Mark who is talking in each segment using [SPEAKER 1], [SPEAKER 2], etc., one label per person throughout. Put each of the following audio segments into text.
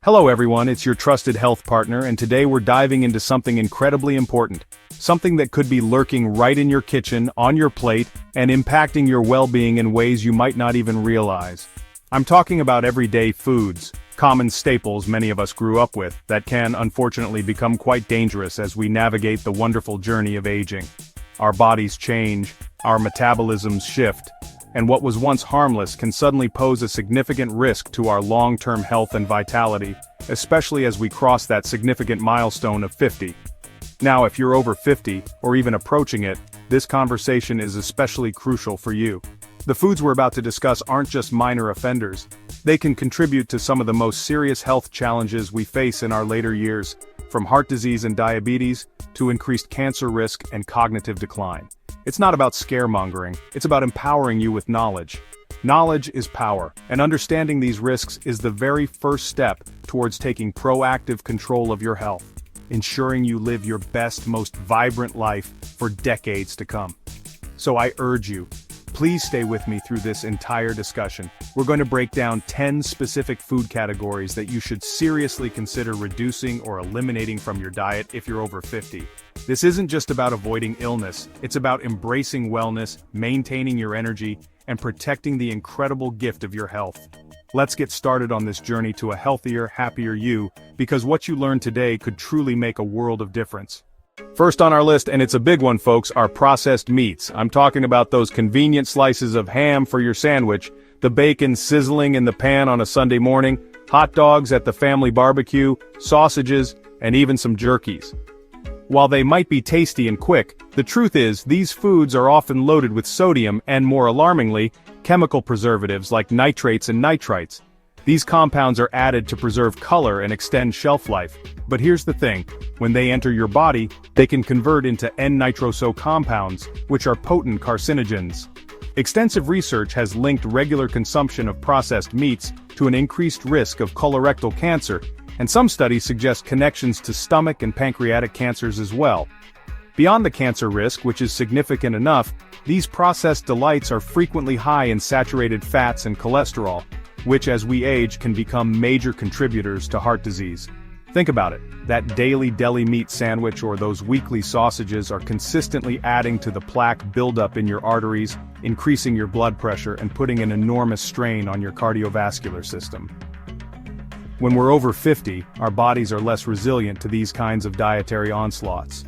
[SPEAKER 1] Hello everyone, it's your trusted health partner, and today we're diving into something incredibly important. Something that could be lurking right in your kitchen, on your plate, and impacting your well-being in ways you might not even realize. I'm talking about everyday foods, common staples many of us grew up with, that can unfortunately become quite dangerous as we navigate the wonderful journey of aging. Our bodies change, our metabolisms shift, and what was once harmless can suddenly pose a significant risk to our long-term health and vitality, especially as we cross that significant milestone of 50. Now, if you're over 50, or even approaching it, this conversation is especially crucial for you. The foods we're about to discuss aren't just minor offenders. They can contribute to some of the most serious health challenges we face in our later years, from heart disease and diabetes, to increased cancer risk and cognitive decline. It's not about scaremongering, it's about empowering you with knowledge. Knowledge is power, and understanding these risks is the very first step towards taking proactive control of your health, ensuring you live your best, most vibrant life for decades to come. So I urge you, please stay with me through this entire discussion. We're going to break down 10 specific food categories that you should seriously consider reducing or eliminating from your diet if you're over 50. This isn't just about avoiding illness, it's about embracing wellness, maintaining your energy, and protecting the incredible gift of your health. Let's get started on this journey to a healthier, happier you, because what you learn today could truly make a world of difference. First on our list, and it's a big one folks, are processed meats. I'm talking about those convenient slices of ham for your sandwich, the bacon sizzling in the pan on a Sunday morning, hot dogs at the family barbecue, sausages, and even some jerkies. While they might be tasty and quick, the truth is these foods are often loaded with sodium and, more alarmingly, chemical preservatives like nitrates and nitrites. These compounds are added to preserve color and extend shelf life. But here's the thing, when they enter your body, they can convert into N-nitroso compounds, which are potent carcinogens. Extensive research has linked regular consumption of processed meats to an increased risk of colorectal cancer, and some studies suggest connections to stomach and pancreatic cancers as well. Beyond the cancer risk, which is significant enough, these processed delights are frequently high in saturated fats and cholesterol, which as we age can become major contributors to heart disease. Think about it, that daily deli meat sandwich or those weekly sausages are consistently adding to the plaque buildup in your arteries, increasing your blood pressure and putting an enormous strain on your cardiovascular system. When we're over 50, our bodies are less resilient to these kinds of dietary onslaughts.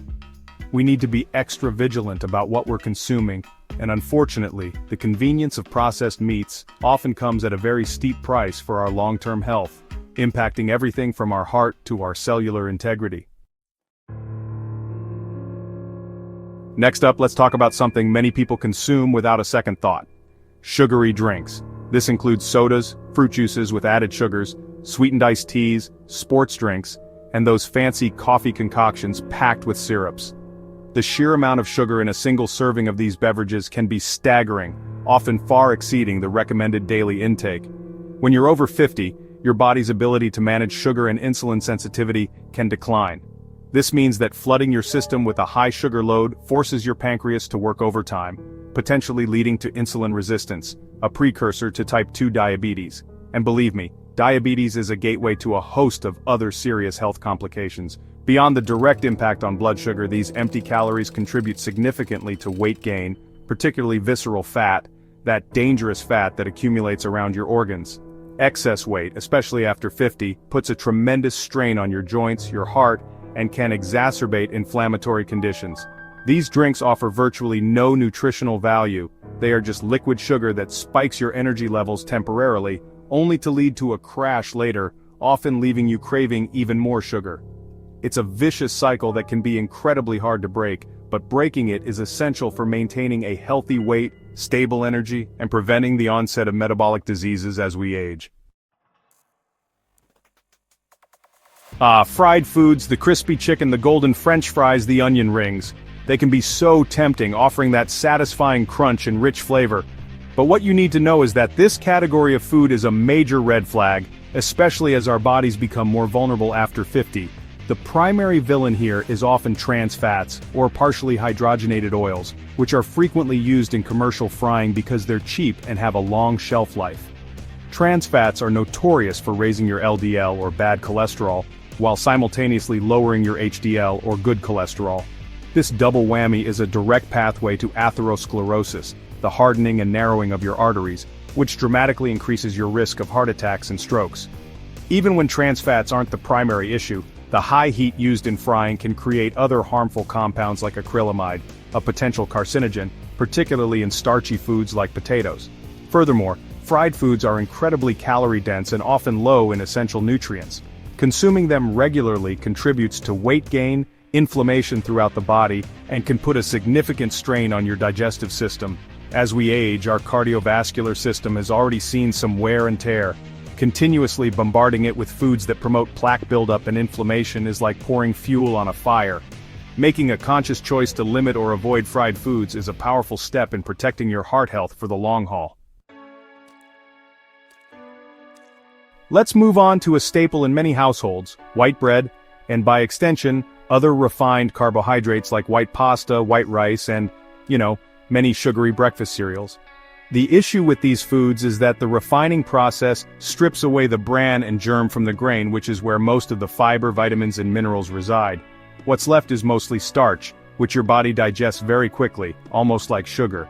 [SPEAKER 1] We need to be extra vigilant about what we're consuming, and unfortunately, the convenience of processed meats often comes at a very steep price for our long-term health, impacting everything from our heart to our cellular integrity. Next up, let's talk about something many people consume without a second thought: sugary drinks. This includes sodas, fruit juices with added sugars, sweetened iced teas, sports drinks, and those fancy coffee concoctions packed with syrups. The sheer amount of sugar in a single serving of these beverages can be staggering, often far exceeding the recommended daily intake. When you're over 50, your body's ability to manage sugar and insulin sensitivity can decline. This means that flooding your system with a high sugar load forces your pancreas to work overtime, potentially leading to insulin resistance, a precursor to type 2 diabetes. And believe me, diabetes is a gateway to a host of other serious health complications. Beyond the direct impact on blood sugar, these empty calories contribute significantly to weight gain, particularly visceral fat, that dangerous fat that accumulates around your organs. Excess weight, especially after 50, puts a tremendous strain on your joints, your heart, and can exacerbate inflammatory conditions. These drinks offer virtually no nutritional value. They are just liquid sugar that spikes your energy levels temporarily, only to lead to a crash later, often leaving you craving even more sugar. It's a vicious cycle that can be incredibly hard to break, but breaking it is essential for maintaining a healthy weight, stable energy, and preventing the onset of metabolic diseases as we age. Fried foods, the crispy chicken, the golden French fries, the onion rings. They can be so tempting, offering that satisfying crunch and rich flavor. But what you need to know is that this category of food is a major red flag, especially as our bodies become more vulnerable after 50. The primary villain here is often trans fats, or partially hydrogenated oils, which are frequently used in commercial frying because they're cheap and have a long shelf life. Trans fats are notorious for raising your LDL or bad cholesterol, while simultaneously lowering your HDL or good cholesterol. This double whammy is a direct pathway to atherosclerosis, the hardening and narrowing of your arteries, which dramatically increases your risk of heart attacks and strokes. Even when trans fats aren't the primary issue, the high heat used in frying can create other harmful compounds like acrylamide, a potential carcinogen, particularly in starchy foods like potatoes. Furthermore, fried foods are incredibly calorie-dense and often low in essential nutrients. Consuming them regularly contributes to weight gain, inflammation throughout the body, and can put a significant strain on your digestive system. As we age, our cardiovascular system has already seen some wear and tear. Continuously bombarding it with foods that promote plaque buildup and inflammation is like pouring fuel on a fire. Making a conscious choice to limit or avoid fried foods is a powerful step in protecting your heart health for the long haul. Let's move on to a staple in many households, white bread, and by extension, other refined carbohydrates like white pasta, white rice, and, many sugary breakfast cereals. The issue with these foods is that the refining process strips away the bran and germ from the grain, which is where most of the fiber, vitamins, and minerals reside. What's left is mostly starch, which your body digests very quickly, almost like sugar.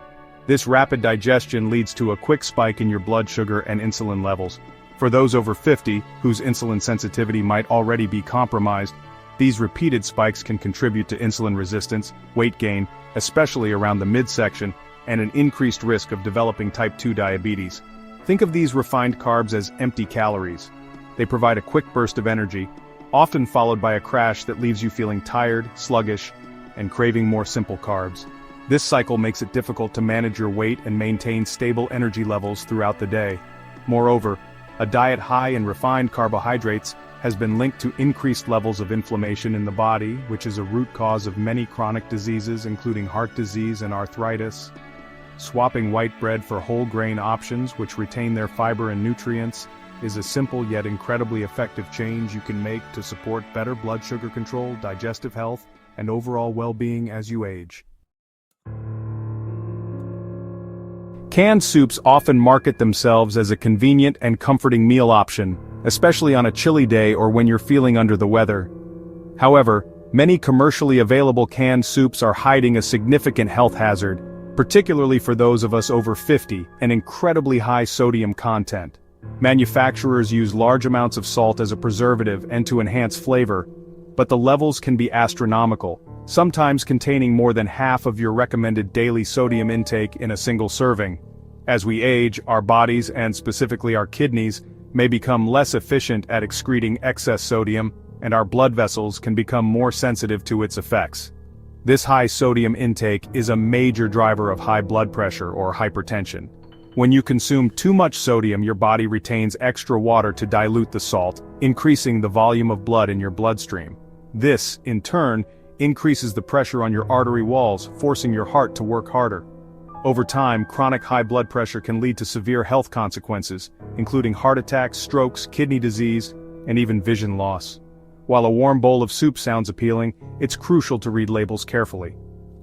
[SPEAKER 1] This rapid digestion leads to a quick spike in your blood sugar and insulin levels. For those over 50, whose insulin sensitivity might already be compromised, these repeated spikes can contribute to insulin resistance, weight gain, especially around the midsection, and an increased risk of developing type 2 diabetes. Think of these refined carbs as empty calories. They provide a quick burst of energy, often followed by a crash that leaves you feeling tired, sluggish, and craving more simple carbs. This cycle makes it difficult to manage your weight and maintain stable energy levels throughout the day. Moreover, a diet high in refined carbohydrates has been linked to increased levels of inflammation in the body, which is a root cause of many chronic diseases including heart disease and arthritis. Swapping white bread for whole grain options which retain their fiber and nutrients is a simple yet incredibly effective change you can make to support better blood sugar control, digestive health, and overall well-being as you age. Canned soups often market themselves as a convenient and comforting meal option, especially on a chilly day or when you're feeling under the weather. However, many commercially available canned soups are hiding a significant health hazard, particularly for those of us over 50, and incredibly high sodium content. Manufacturers use large amounts of salt as a preservative and to enhance flavor, but the levels can be astronomical, sometimes containing more than half of your recommended daily sodium intake in a single serving. As we age, our bodies, and specifically our kidneys, may become less efficient at excreting excess sodium, and our blood vessels can become more sensitive to its effects. This high sodium intake is a major driver of high blood pressure or hypertension. When you consume too much sodium, your body retains extra water to dilute the salt, increasing the volume of blood in your bloodstream. This, in turn, increases the pressure on your artery walls, forcing your heart to work harder. Over time, chronic high blood pressure can lead to severe health consequences, including heart attacks, strokes, kidney disease, and even vision loss. While a warm bowl of soup sounds appealing, it's crucial to read labels carefully.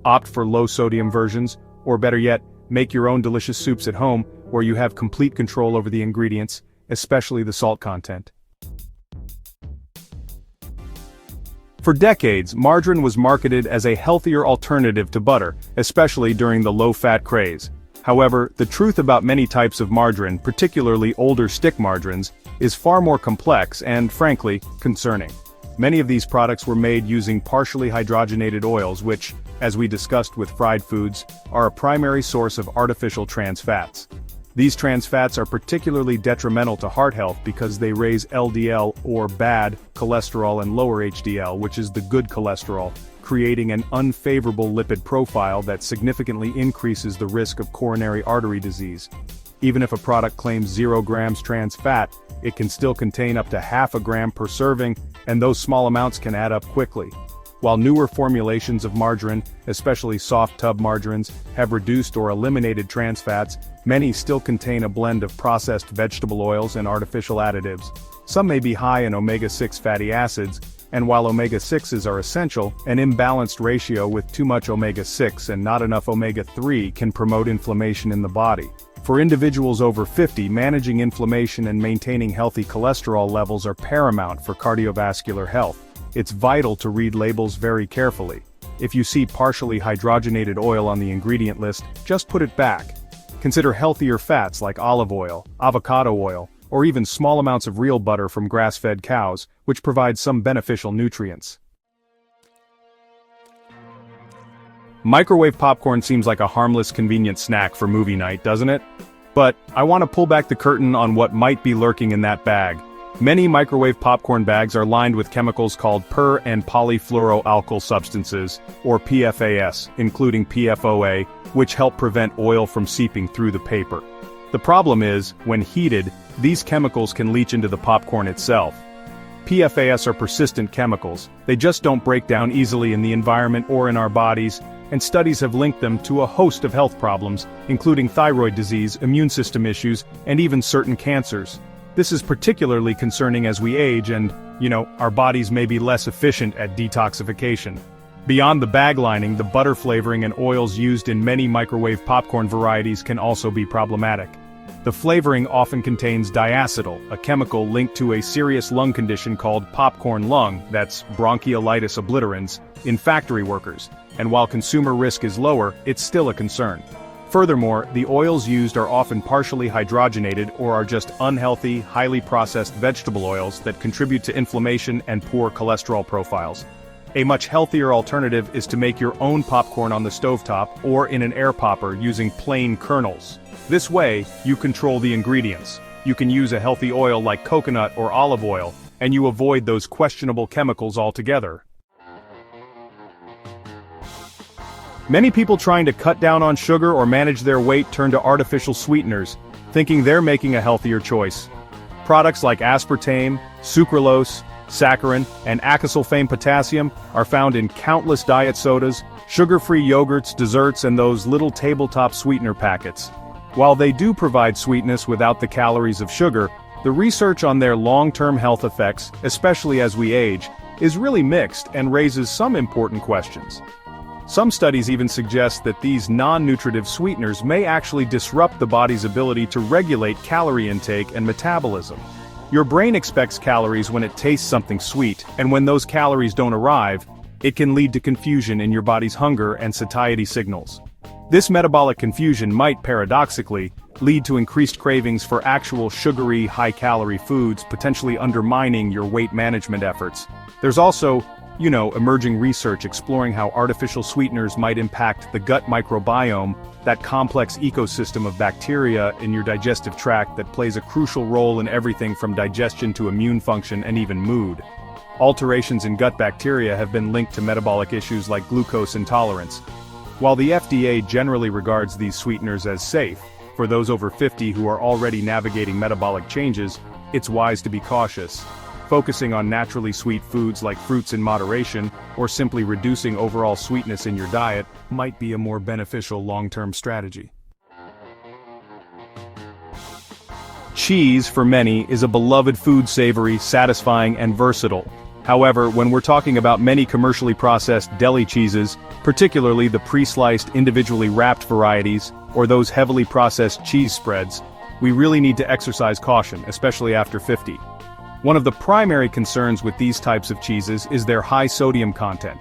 [SPEAKER 1] Opt for low-sodium versions, or better yet, make your own delicious soups at home, where you have complete control over the ingredients, especially the salt content. For decades, margarine was marketed as a healthier alternative to butter, especially during the low-fat craze. However, the truth about many types of margarine, particularly older stick margarines, is far more complex and, frankly, concerning. Many of these products were made using partially hydrogenated oils which, as we discussed with fried foods, are a primary source of artificial trans fats. These trans fats are particularly detrimental to heart health because they raise LDL or bad cholesterol and lower HDL, which is the good cholesterol, creating an unfavorable lipid profile that significantly increases the risk of coronary artery disease. Even if a product claims 0 grams trans fat, it can still contain up to half a gram per serving, and those small amounts can add up quickly. While newer formulations of margarine, especially soft tub margarines, have reduced or eliminated trans fats, many still contain a blend of processed vegetable oils and artificial additives. Some may be high in omega-6 fatty acids, and while omega-6s are essential, an imbalanced ratio with too much omega-6 and not enough omega-3 can promote inflammation in the body. For individuals over 50, managing inflammation and maintaining healthy cholesterol levels are paramount for cardiovascular health. It's vital to read labels very carefully. If you see partially hydrogenated oil on the ingredient list, just put it back. Consider healthier fats like olive oil, avocado oil, or even small amounts of real butter from grass-fed cows, which provide some beneficial nutrients. Microwave popcorn seems like a harmless, convenient snack for movie night, doesn't it? But I want to pull back the curtain on what might be lurking in that bag. Many microwave popcorn bags are lined with chemicals called per- and polyfluoroalkyl substances, or PFAS, including PFOA, which help prevent oil from seeping through the paper. The problem is, when heated, these chemicals can leach into the popcorn itself. PFAS are persistent chemicals. They just don't break down easily in the environment or in our bodies, and studies have linked them to a host of health problems, including thyroid disease, immune system issues, and even certain cancers. This is particularly concerning as we age and, our bodies may be less efficient at detoxification. Beyond the bag lining, the butter flavoring and oils used in many microwave popcorn varieties can also be problematic. The flavoring often contains diacetyl, a chemical linked to a serious lung condition called popcorn lung, that's bronchiolitis obliterans, in factory workers, and while consumer risk is lower, it's still a concern. Furthermore, the oils used are often partially hydrogenated or are just unhealthy, highly processed vegetable oils that contribute to inflammation and poor cholesterol profiles. A much healthier alternative is to make your own popcorn on the stovetop or in an air popper using plain kernels. This way, you control the ingredients. You can use a healthy oil like coconut or olive oil, and you avoid those questionable chemicals altogether. Many people trying to cut down on sugar or manage their weight turn to artificial sweeteners, thinking they're making a healthier choice. Products like aspartame, sucralose, saccharin, and acesulfame potassium are found in countless diet sodas, sugar-free yogurts, desserts, and those little tabletop sweetener packets. While they do provide sweetness without the calories of sugar, the research on their long-term health effects, especially as we age, is really mixed and raises some important questions. Some studies even suggest that these non-nutritive sweeteners may actually disrupt the body's ability to regulate calorie intake and metabolism. Your brain expects calories when it tastes something sweet, and when those calories don't arrive, it can lead to confusion in your body's hunger and satiety signals. This metabolic confusion might, paradoxically, lead to increased cravings for actual sugary, high-calorie foods, potentially undermining your weight management efforts. There's also, emerging research exploring how artificial sweeteners might impact the gut microbiome, that complex ecosystem of bacteria in your digestive tract that plays a crucial role in everything from digestion to immune function and even mood. Alterations in gut bacteria have been linked to metabolic issues like glucose intolerance. While the FDA generally regards these sweeteners as safe, for those over 50 who are already navigating metabolic changes, it's wise to be cautious. Focusing on naturally sweet foods like fruits in moderation, or simply reducing overall sweetness in your diet, might be a more beneficial long-term strategy. Cheese, for many, is a beloved food, savory, satisfying, and versatile. However, when we're talking about many commercially processed deli cheeses, particularly the pre-sliced, individually wrapped varieties, or those heavily processed cheese spreads, we really need to exercise caution, especially after 50. One of the primary concerns with these types of cheeses is their high sodium content.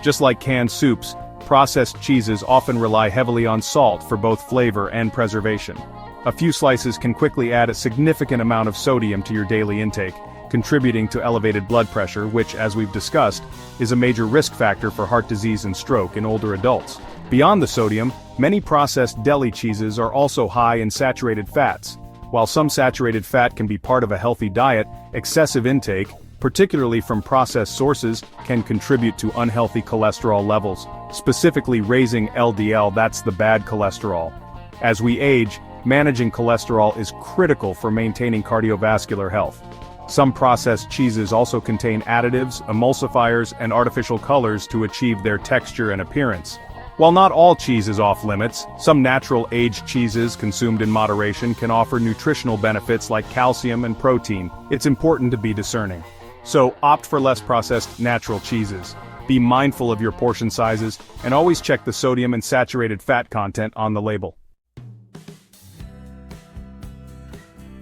[SPEAKER 1] Just like canned soups, processed cheeses often rely heavily on salt for both flavor and preservation. A few slices can quickly add a significant amount of sodium to your daily intake, contributing to elevated blood pressure, which, as we've discussed, is a major risk factor for heart disease and stroke in older adults. Beyond the sodium, many processed deli cheeses are also high in saturated fats. While some saturated fat can be part of a healthy diet, excessive intake, particularly from processed sources, can contribute to unhealthy cholesterol levels, specifically raising LDL, that's the bad cholesterol. As we age, managing cholesterol is critical for maintaining cardiovascular health. Some processed cheeses also contain additives, emulsifiers, and artificial colors to achieve their texture and appearance. While not all cheese is off limits, some natural aged cheeses consumed in moderation can offer nutritional benefits like calcium and protein. It's important to be discerning. So, opt for less processed, natural cheeses. Be mindful of your portion sizes, and always check the sodium and saturated fat content on the label.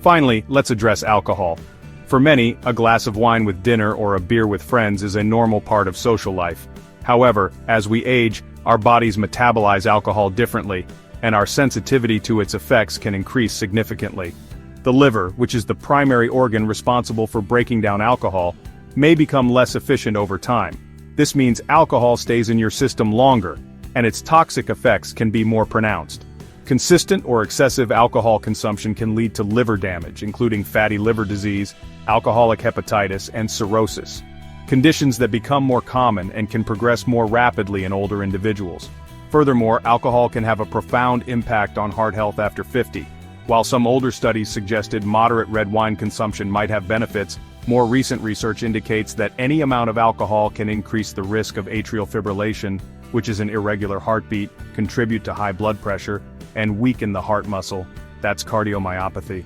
[SPEAKER 1] Finally, let's address alcohol. For many, a glass of wine with dinner or a beer with friends is a normal part of social life. However, as we age, our bodies metabolize alcohol differently, and our sensitivity to its effects can increase significantly. The liver, which is the primary organ responsible for breaking down alcohol, may become less efficient over time. This means alcohol stays in your system longer, and its toxic effects can be more pronounced. Consistent or excessive alcohol consumption can lead to liver damage, including fatty liver disease, alcoholic hepatitis, and cirrhosis. Conditions that become more common and can progress more rapidly in older individuals. Furthermore, alcohol can have a profound impact on heart health after 50. While some older studies suggested moderate red wine consumption might have benefits, more recent research indicates that any amount of alcohol can increase the risk of atrial fibrillation, which is an irregular heartbeat, contribute to high blood pressure, and weaken the heart muscle. That's cardiomyopathy.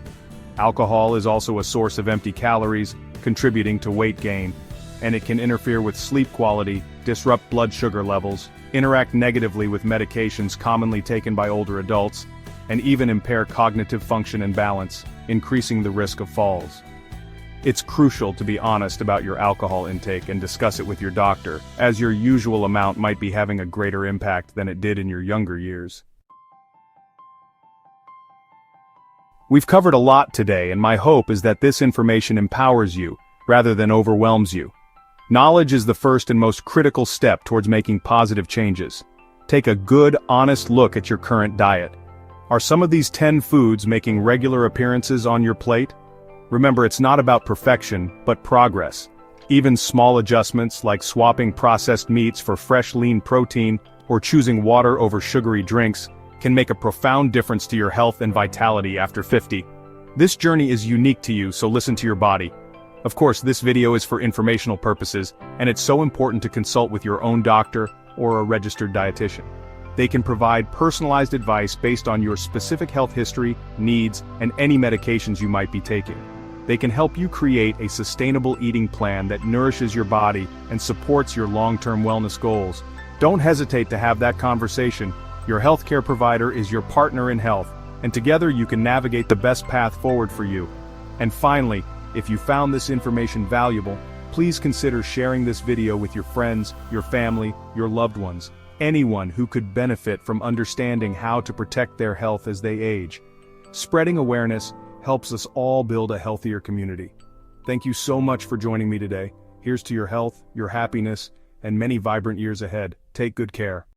[SPEAKER 1] Alcohol is also a source of empty calories, contributing to weight gain, and it can interfere with sleep quality, disrupt blood sugar levels, interact negatively with medications commonly taken by older adults, and even impair cognitive function and balance, increasing the risk of falls. It's crucial to be honest about your alcohol intake and discuss it with your doctor, as your usual amount might be having a greater impact than it did in your younger years. We've covered a lot today, and my hope is that this information empowers you, rather than overwhelms you. Knowledge is the first and most critical step towards making positive changes. Take a good, honest look at your current diet. Are some of these 10 foods making regular appearances on your plate? Remember, it's not about perfection, but progress. Even small adjustments like swapping processed meats for fresh lean protein or choosing water over sugary drinks can make a profound difference to your health and vitality after 50. This journey is unique to you, so listen to your body. Of course, this video is for informational purposes, and it's so important to consult with your own doctor or a registered dietitian. They can provide personalized advice based on your specific health history, needs, and any medications you might be taking. They can help you create a sustainable eating plan that nourishes your body and supports your long-term wellness goals. Don't hesitate to have that conversation. Your healthcare provider is your partner in health, and together you can navigate the best path forward for you. And finally, if you found this information valuable, please consider sharing this video with your friends, your family, your loved ones, anyone who could benefit from understanding how to protect their health as they age. Spreading awareness helps us all build a healthier community. Thank you so much for joining me today. Here's to your health, your happiness, and many vibrant years ahead. Take good care.